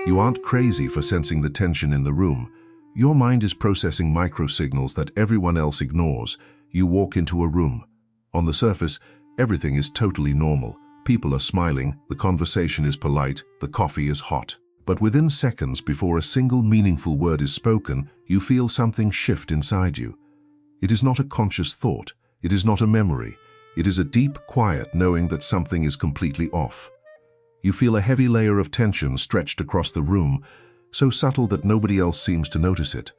You aren't crazy for sensing the tension in the room. Your mind is processing microsignals that everyone else ignores. You walk into a room. On the surface, everything is totally normal. People are smiling, the conversation is polite, the coffee is hot. But within seconds before a single meaningful word is spoken, you feel something shift inside you. It is not a conscious thought. It is not a memory. It is a deep, quiet knowing that something is completely off. You feel a heavy layer of tension stretched across the room, so subtle that nobody else seems to notice it.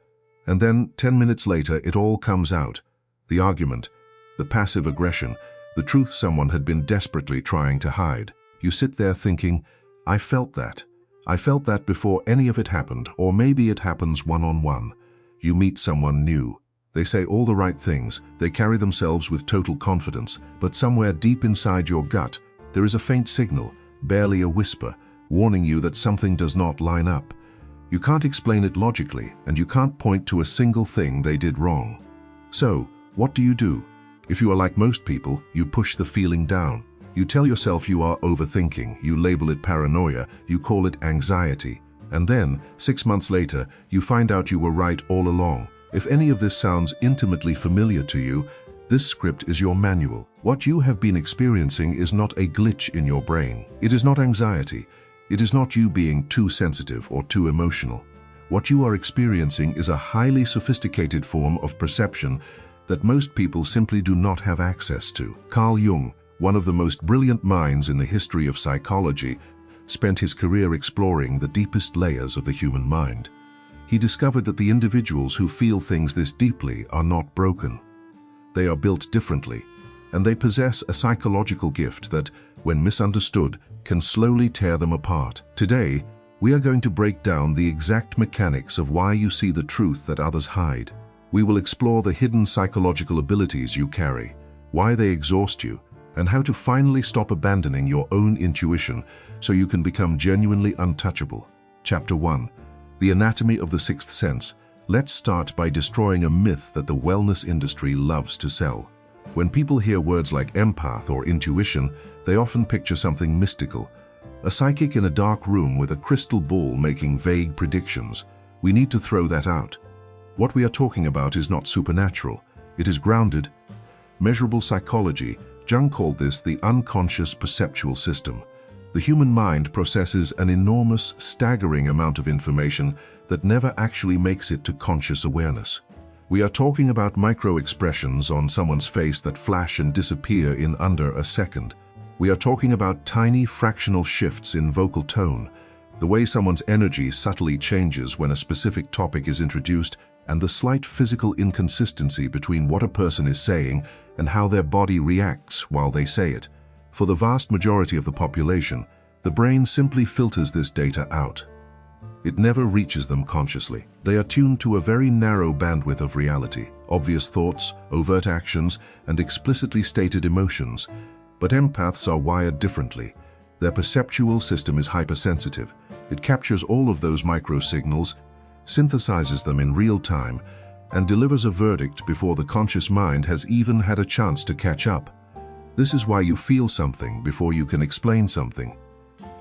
And then, 10 minutes later, it all comes out. The argument, the passive aggression, the truth someone had been desperately trying to hide. You sit there thinking, I felt that. I felt that before any of it happened, or maybe it happens one-on-one. You meet someone new. They say all the right things, they carry themselves with total confidence, but somewhere deep inside your gut, there is a faint signal, barely a whisper, warning you that something does not line up. You can't explain it logically, and you can't point to a single thing they did wrong. So, what do? If you are like most people, you push the feeling down. You tell yourself you are overthinking, you label it paranoia, you call it anxiety. And then, 6 months later, you find out you were right all along. If any of this sounds intimately familiar to you, this script is your manual. What you have been experiencing is not a glitch in your brain. It is not anxiety. It is not you being too sensitive or too emotional. What you are experiencing is a highly sophisticated form of perception that most people simply do not have access to. Carl Jung, one of the most brilliant minds in the history of psychology, spent his career exploring the deepest layers of the human mind. He discovered that the individuals who feel things this deeply are not broken. They are built differently, and they possess a psychological gift that, when misunderstood, can slowly tear them apart. Today, we are going to break down the exact mechanics of why you see the truth that others hide. We will explore the hidden psychological abilities you carry, why they exhaust you, and how to finally stop abandoning your own intuition so you can become genuinely untouchable. Chapter 1. The Anatomy of the Sixth Sense. Let's start by destroying a myth that the wellness industry loves to sell. When people hear words like empath or intuition, they often picture something mystical. A psychic in a dark room with a crystal ball making vague predictions. We need to throw that out. What we are talking about is not supernatural. It is grounded, measurable psychology. Jung called this the unconscious perceptual system. The human mind processes an enormous, staggering amount of information that never actually makes it to conscious awareness. We are talking about micro-expressions on someone's face that flash and disappear in under a second. We are talking about tiny fractional shifts in vocal tone, the way someone's energy subtly changes when a specific topic is introduced, and the slight physical inconsistency between what a person is saying and how their body reacts while they say it. For the vast majority of the population, the brain simply filters this data out. It never reaches them consciously. They are tuned to a very narrow bandwidth of reality, obvious thoughts, overt actions, and explicitly stated emotions. But empaths are wired differently. Their perceptual system is hypersensitive. It captures all of those microsignals, synthesizes them in real time, and delivers a verdict before the conscious mind has even had a chance to catch up. This is why you feel something before you can explain something.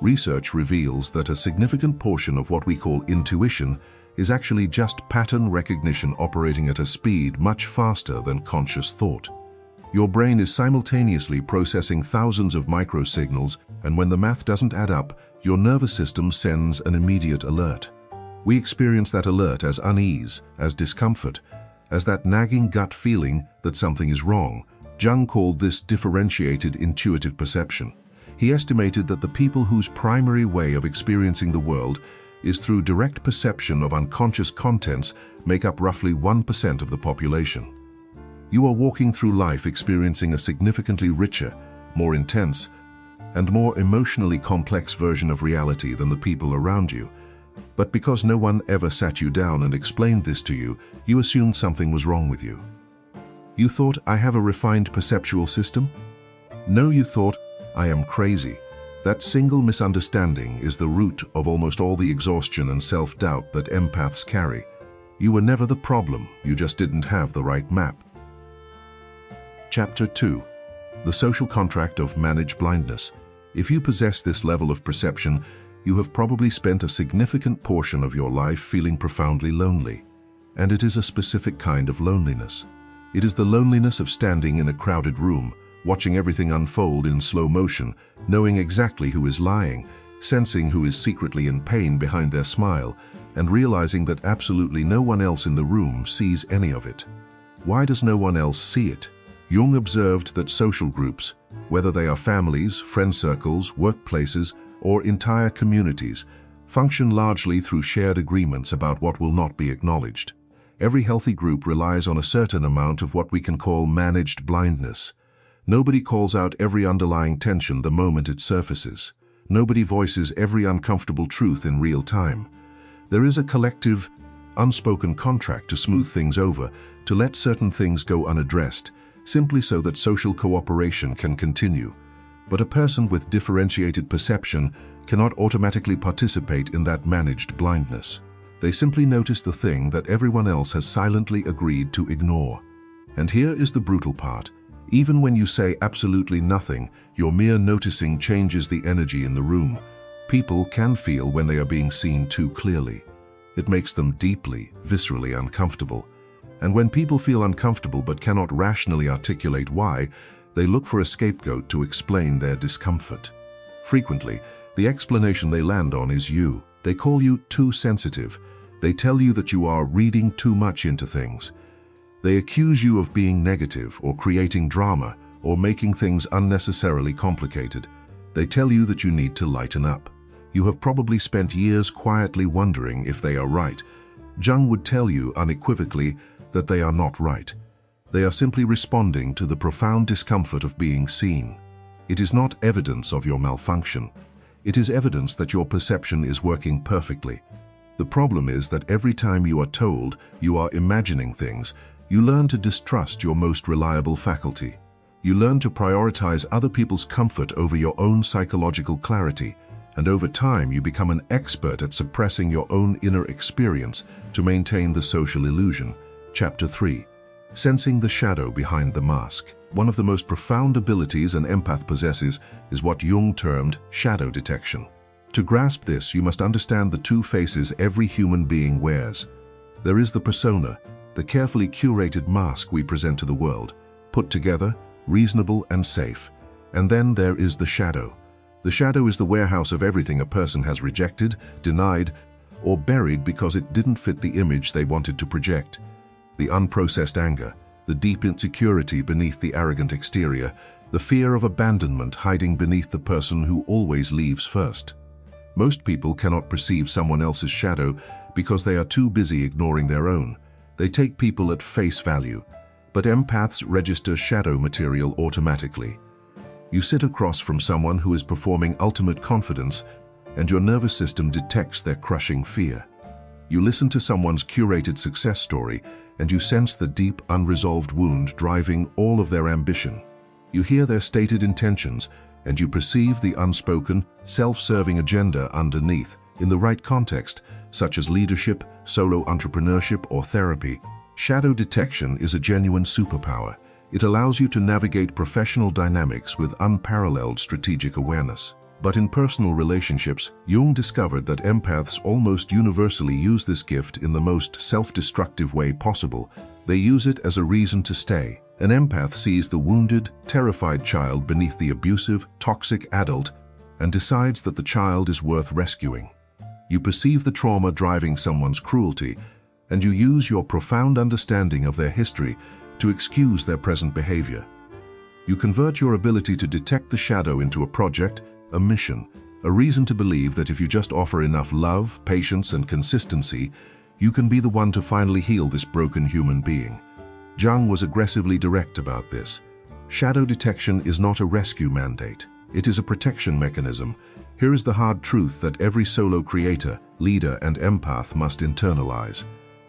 Research reveals that a significant portion of what we call intuition is actually just pattern recognition operating at a speed much faster than conscious thought. Your brain is simultaneously processing thousands of microsignals, and when the math doesn't add up, your nervous system sends an immediate alert. We experience that alert as unease, as discomfort, as that nagging gut feeling that something is wrong. Jung called this differentiated intuitive perception. He estimated that the people whose primary way of experiencing the world is through direct perception of unconscious contents make up roughly 1% of the population. You are walking through life experiencing a significantly richer, more intense, and more emotionally complex version of reality than the people around you. But because no one ever sat you down and explained this to you, you assumed something was wrong with you. You thought, I have a refined perceptual system? No, you thought, I am crazy. That single misunderstanding is the root of almost all the exhaustion and self-doubt that empaths carry. You were never the problem, you just didn't have the right map. Chapter 2. The Social Contract of Managed Blindness. If you possess this level of perception, You have probably spent a significant portion of your life feeling profoundly lonely. And it is a specific kind of loneliness. It is the loneliness of standing in a crowded room, watching everything unfold in slow motion, knowing exactly who is lying, sensing who is secretly in pain behind their smile, and realizing that absolutely no one else in the room sees any of it. Why does no one else see it? Jung observed that social groups, whether they are families, friend circles, workplaces, or entire communities, function largely through shared agreements about what will not be acknowledged. Every healthy group relies on a certain amount of what we can call managed blindness. Nobody calls out every underlying tension the moment it surfaces. Nobody voices every uncomfortable truth in real time. There is a collective, unspoken contract to smooth things over, to let certain things go unaddressed, simply so that social cooperation can continue. But a person with differentiated perception cannot automatically participate in that managed blindness. They simply notice the thing that everyone else has silently agreed to ignore. And here is the brutal part. Even when you say absolutely nothing, your mere noticing changes the energy in the room. People can feel when they are being seen too clearly. It makes them deeply, viscerally uncomfortable. And when people feel uncomfortable but cannot rationally articulate why, they look for a scapegoat to explain their discomfort. Frequently, the explanation they land on is you. They call you too sensitive. They tell you that you are reading too much into things. They accuse you of being negative or creating drama or making things unnecessarily complicated. They tell you that you need to lighten up. You have probably spent years quietly wondering if they are right. Jung would tell you unequivocally that they are not right. They are simply responding to the profound discomfort of being seen. It is not evidence of your malfunction. It is evidence that your perception is working perfectly. The problem is that every time you are told you are imagining things, you learn to distrust your most reliable faculty. You learn to prioritize other people's comfort over your own psychological clarity, and over time you become an expert at suppressing your own inner experience to maintain the social illusion. Chapter 3. Sensing the shadow behind the mask. One of the most profound abilities an empath possesses is what Jung termed shadow detection. To grasp this, you must understand the two faces every human being wears. There is the persona, the carefully curated mask we present to the world, put together, reasonable and safe. And then there is the shadow. The shadow is the warehouse of everything a person has rejected, denied, or buried because it didn't fit the image they wanted to project. The unprocessed anger, the deep insecurity beneath the arrogant exterior, the fear of abandonment hiding beneath the person who always leaves first. Most people cannot perceive someone else's shadow because they are too busy ignoring their own. They take people at face value, but empaths register shadow material automatically. You sit across from someone who is performing ultimate confidence, and your nervous system detects their crushing fear. You listen to someone's curated success story, and you sense the deep, unresolved wound driving all of their ambition. You hear their stated intentions, and you perceive the unspoken, self-serving agenda underneath. In the right context, such as leadership, solo entrepreneurship, or therapy, shadow detection is a genuine superpower. It allows you to navigate professional dynamics with unparalleled strategic awareness. But in personal relationships, Jung discovered that empaths almost universally use this gift in the most self-destructive way possible. They use it as a reason to stay. An empath sees the wounded, terrified child beneath the abusive, toxic adult and decides that the child is worth rescuing. You perceive the trauma driving someone's cruelty, and you use your profound understanding of their history to excuse their present behavior. You convert your ability to detect the shadow into a project, a mission, a reason to believe that if you just offer enough love, patience, and consistency, you can be the one to finally heal this broken human being. Jung was aggressively direct about this. Shadow detection is not a rescue mandate. It is a protection mechanism. Here is the hard truth that every solo creator, leader, and empath must internalize.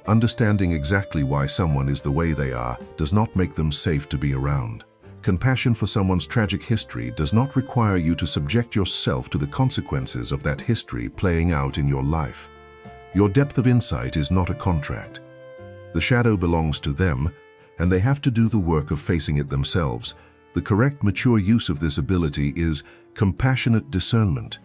Understanding exactly why someone is the way they are does not make them safe to be around. Compassion for someone's tragic history does not require you to subject yourself to the consequences of that history playing out in your life. Your depth of insight is not a contract. The shadow belongs to them, and they have to do the work of facing it themselves. The correct, mature use of this ability is compassionate discernment.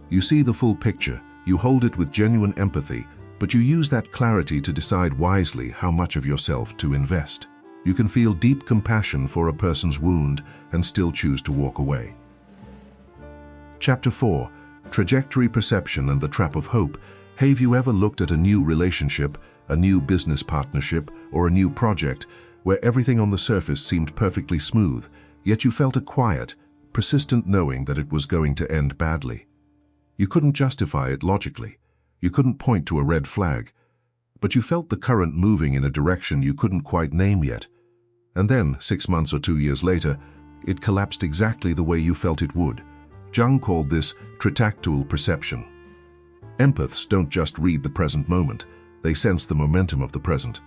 You see the full picture, you hold it with genuine empathy, but you use that clarity to decide wisely how much of yourself to invest. You can feel deep compassion for a person's wound and still choose to walk away. Chapter 4. Trajectory Perception and the Trap of Hope. Have you ever looked at a new relationship, a new business partnership, or a new project where everything on the surface seemed perfectly smooth, yet you felt a quiet, persistent knowing that it was going to end badly? You couldn't justify it logically. You couldn't point to a red flag, but you felt the current moving in a direction you couldn't quite name yet. And then, 6 months or 2 years later, it collapsed exactly the way you felt it would. Jung called this tritactual perception. Empaths don't just read the present moment, they sense the momentum of the present.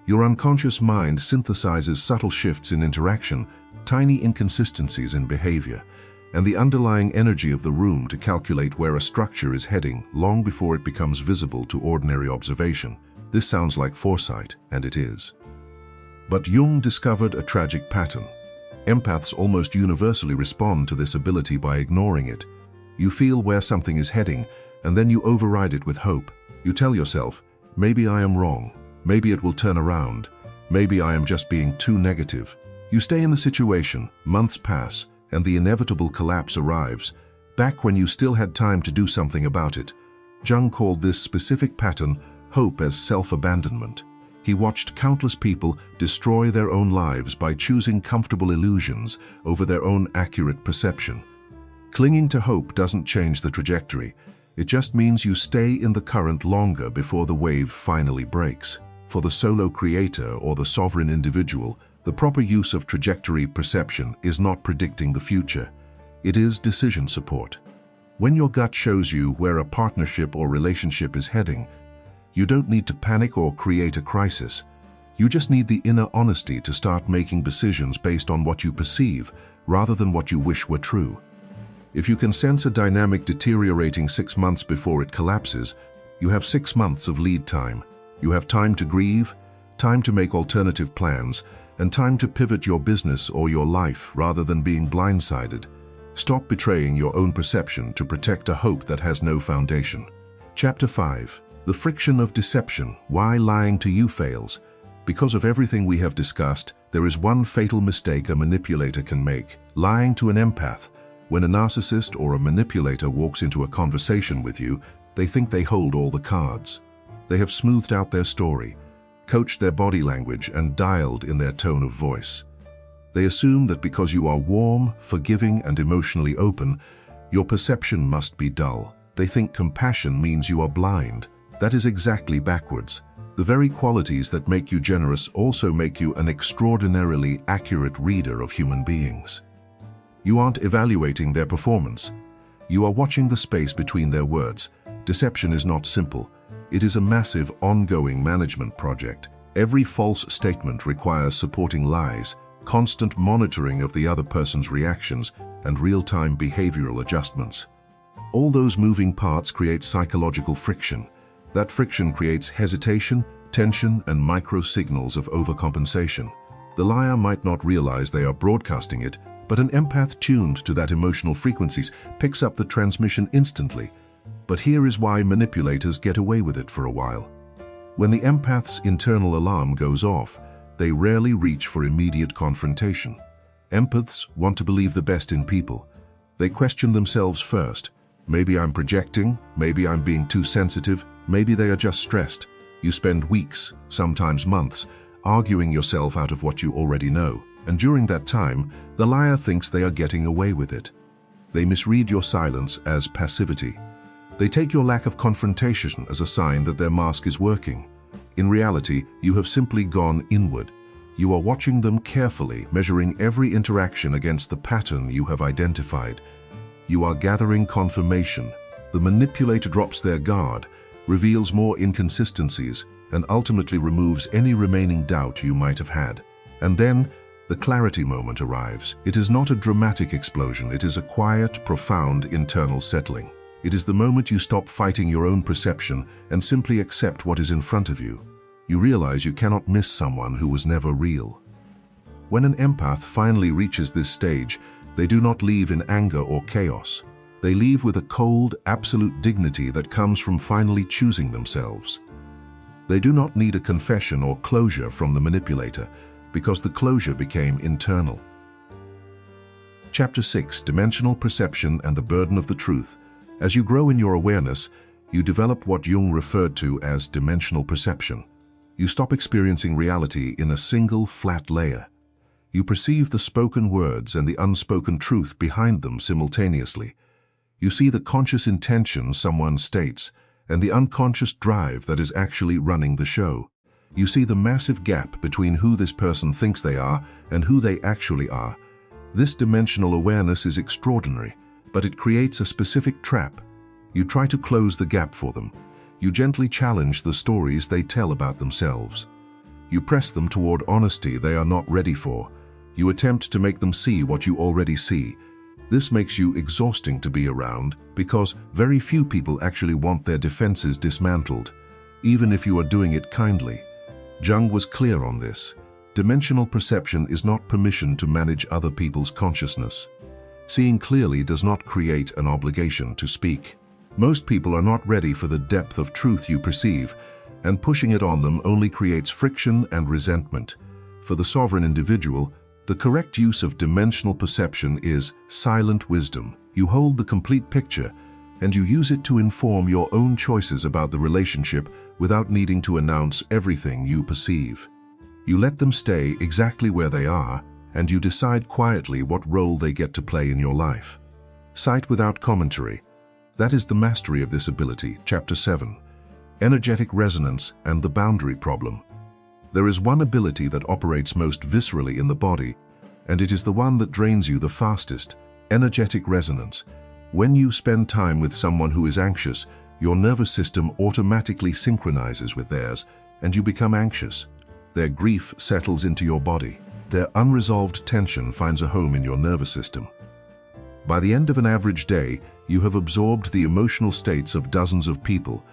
Your unconscious mind synthesizes subtle shifts in interaction, tiny inconsistencies in behavior, and the underlying energy of the room to calculate where a structure is heading long before it becomes visible to ordinary observation. This sounds like foresight, and it is. But Jung discovered a tragic pattern. Empaths almost universally respond to this ability by ignoring it. You feel where something is heading, and then you override it with hope. You tell yourself, maybe I am wrong, maybe it will turn around, maybe I am just being too negative. You stay in the situation, months pass, and the inevitable collapse arrives, back when you still had time to do something about it. Jung called this specific pattern hope as self-abandonment. He watched countless people destroy their own lives by choosing comfortable illusions over their own accurate perception. Clinging to hope doesn't change the trajectory. It just means you stay in the current longer before the wave finally breaks. For the solo creator or the sovereign individual, the proper use of trajectory perception is not predicting the future. It is decision support. When your gut shows you where a partnership or relationship is heading, you don't need to panic or create a crisis. You just need the inner honesty to start making decisions based on what you perceive, rather than what you wish were true. If you can sense a dynamic deteriorating 6 months before it collapses, you have 6 months of lead time. You have time to grieve, time to make alternative plans, and time to pivot your business or your life rather than being blindsided. Stop betraying your own perception to protect a hope that has no foundation. Chapter 5. The Friction of Deception. Why lying to you fails. Because of everything we have discussed, there is one fatal mistake a manipulator can make: lying to an empath. When a narcissist or a manipulator walks into a conversation with you, they think they hold all the cards. They have smoothed out their story, coached their body language, and dialed in their tone of voice. They assume that because you are warm, forgiving, and emotionally open, your perception must be dull. They think compassion means you are blind. That is exactly backwards. The very qualities that make you generous also make you an extraordinarily accurate reader of human beings. You aren't evaluating their performance. You are watching the space between their words. Deception is not simple. It is a massive, ongoing management project. Every false statement requires supporting lies, constant monitoring of the other person's reactions, and real-time behavioral adjustments. All those moving parts create psychological friction. That friction creates hesitation, tension, and micro-signals of overcompensation. The liar might not realize they are broadcasting it, but an empath tuned to that emotional frequencies picks up the transmission instantly. But here is why manipulators get away with it for a while. When the empath's internal alarm goes off, they rarely reach for immediate confrontation. Empaths want to believe the best in people. They question themselves first. Maybe I'm projecting, maybe I'm being too sensitive, maybe they are just stressed. You spend weeks, sometimes months, arguing yourself out of what you already know. And during that time, the liar thinks they are getting away with it. They misread your silence as passivity. They take your lack of confrontation as a sign that their mask is working. In reality, you have simply gone inward. You are watching them carefully, measuring every interaction against the pattern you have identified. You are gathering confirmation. The manipulator drops their guard, reveals more inconsistencies, and ultimately removes any remaining doubt you might have had. And then, the clarity moment arrives. It is not a dramatic explosion, it is a quiet, profound internal settling. It is the moment you stop fighting your own perception and simply accept what is in front of you. You realize you cannot miss someone who was never real. When an empath finally reaches this stage, they do not leave in anger or chaos. They leave with a cold, absolute dignity that comes from finally choosing themselves. They do not need a confession or closure from the manipulator, because the closure became internal. Chapter 6: Dimensional Perception and the Burden of the Truth. As you grow in your awareness, you develop what Jung referred to as dimensional perception. You stop experiencing reality in a single, flat layer. You perceive the spoken words and the unspoken truth behind them simultaneously. You see the conscious intention someone states and the unconscious drive that is actually running the show. You see the massive gap between who this person thinks they are and who they actually are. This dimensional awareness is extraordinary, but it creates a specific trap. You try to close the gap for them. You gently challenge the stories they tell about themselves. You press them toward honesty they are not ready for. You attempt to make them see what you already see. This makes you exhausting to be around because very few people actually want their defenses dismantled, even if you are doing it kindly. Jung was clear on this. Dimensional perception is not permission to manage other people's consciousness. Seeing clearly does not create an obligation to speak. Most people are not ready for the depth of truth you perceive, and pushing it on them only creates friction and resentment. For the sovereign individual, the correct use of dimensional perception is silent wisdom. You hold the complete picture, and you use it to inform your own choices about the relationship without needing to announce everything you perceive. You let them stay exactly where they are, and you decide quietly what role they get to play in your life. Sight without commentary. That is the mastery of this ability. Chapter 7: Energetic Resonance and the Boundary Problem. There is one ability that operates most viscerally in the body, and it is the one that drains you the fastest: energetic resonance. When you spend time with someone who is anxious, your nervous system automatically synchronizes with theirs, and you become anxious. Their grief settles into your body. Their unresolved tension finds a home in your nervous system. By the end of an average day, you have absorbed the emotional states of dozens of people,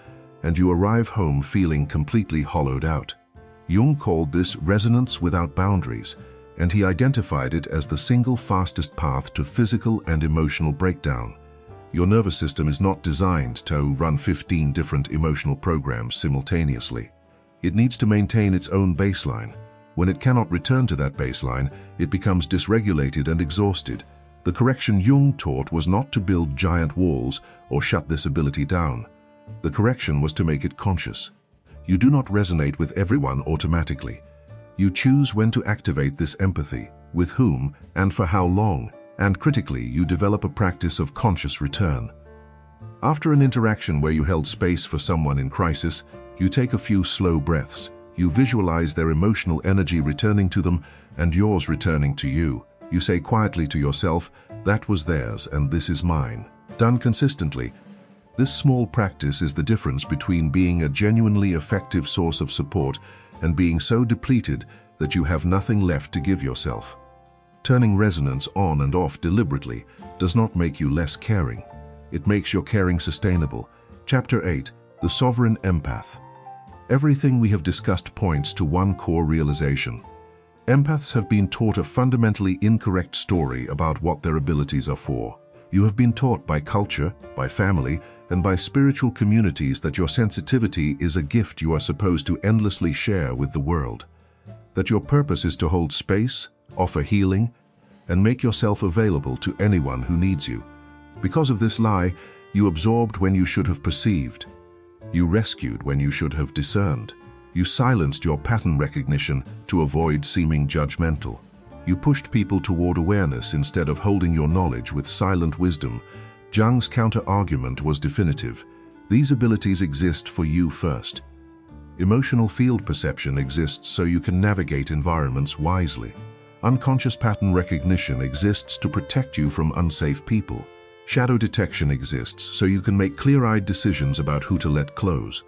and you arrive home feeling completely hollowed out. Jung called this resonance without boundaries, and he identified it as the single fastest path to physical and emotional breakdown. Your nervous system is not designed to run 15 different emotional programs simultaneously. It needs to maintain its own baseline. When it cannot return to that baseline, it becomes dysregulated and exhausted. The correction Jung taught was not to build giant walls or shut this ability down. The correction was to make it conscious. You do not resonate with everyone automatically. You choose when to activate this empathy, with whom, and for how long, and critically, you develop a practice of conscious return. After an interaction where you held space for someone in crisis, you take a few slow breaths. You visualize their emotional energy returning to them and yours returning to you. You say quietly to yourself, "That was theirs and this is mine." Done consistently, this small practice is the difference between being a genuinely effective source of support and being so depleted that you have nothing left to give yourself. Turning resonance on and off deliberately does not make you less caring. It makes your caring sustainable. Chapter 8: The Sovereign Empath. Everything we have discussed points to one core realization. Empaths have been taught a fundamentally incorrect story about what their abilities are for. You have been taught by culture, by family, and by spiritual communities that your sensitivity is a gift you are supposed to endlessly share with the world. That your purpose is to hold space, offer healing, and make yourself available to anyone who needs you. Because of this lie, you absorbed when you should have perceived. You rescued when you should have discerned. You silenced your pattern recognition to avoid seeming judgmental. You pushed people toward awareness instead of holding your knowledge with silent wisdom. Jung's counter-argument was definitive. These abilities exist for you first. Emotional field perception exists so you can navigate environments wisely. Unconscious pattern recognition exists to protect you from unsafe people. Shadow detection exists so you can make clear-eyed decisions about who to let close.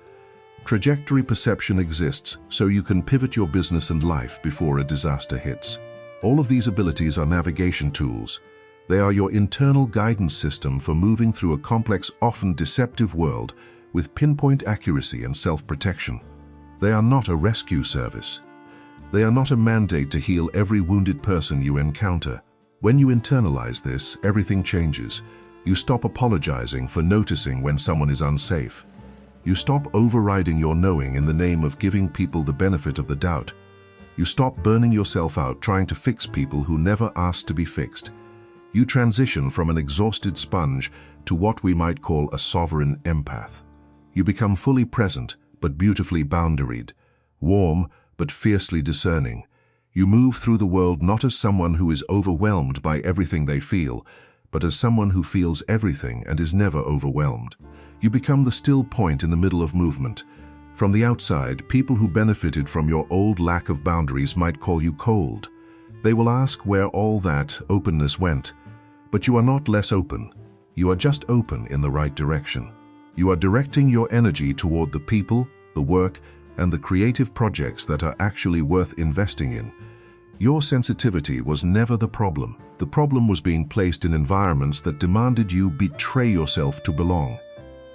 Trajectory perception exists so you can pivot your business and life before a disaster hits. All of these abilities are navigation tools. They are your internal guidance system for moving through a complex, often deceptive world with pinpoint accuracy and self-protection. They are not a rescue service. They are not a mandate to heal every wounded person you encounter. When you internalize this, everything changes. You stop apologizing for noticing when someone is unsafe. You stop overriding your knowing in the name of giving people the benefit of the doubt. You stop burning yourself out trying to fix people who never asked to be fixed. You transition from an exhausted sponge to what we might call a sovereign empath. You become fully present, but beautifully boundaried, warm, but fiercely discerning. You move through the world not as someone who is overwhelmed by everything they feel, but as someone who feels everything and is never overwhelmed. You become the still point in the middle of movement. From the outside, people who benefited from your old lack of boundaries might call you cold. They will ask where all that openness went. But you are not less open. You are just open in the right direction. You are directing your energy toward the people, the work, and the creative projects that are actually worth investing in. Your sensitivity was never the problem. The problem was being placed in environments that demanded you betray yourself to belong.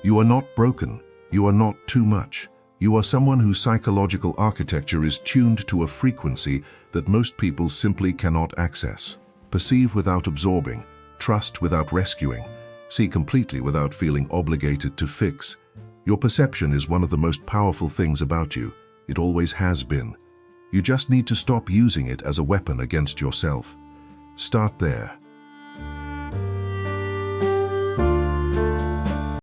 You are not broken. You are not too much. You are someone whose psychological architecture is tuned to a frequency that most people simply cannot access. Perceive without absorbing, trust without rescuing, see completely without feeling obligated to fix. Your perception is one of the most powerful things about you. It always has been. You just need to stop using it as a weapon against yourself. Start there.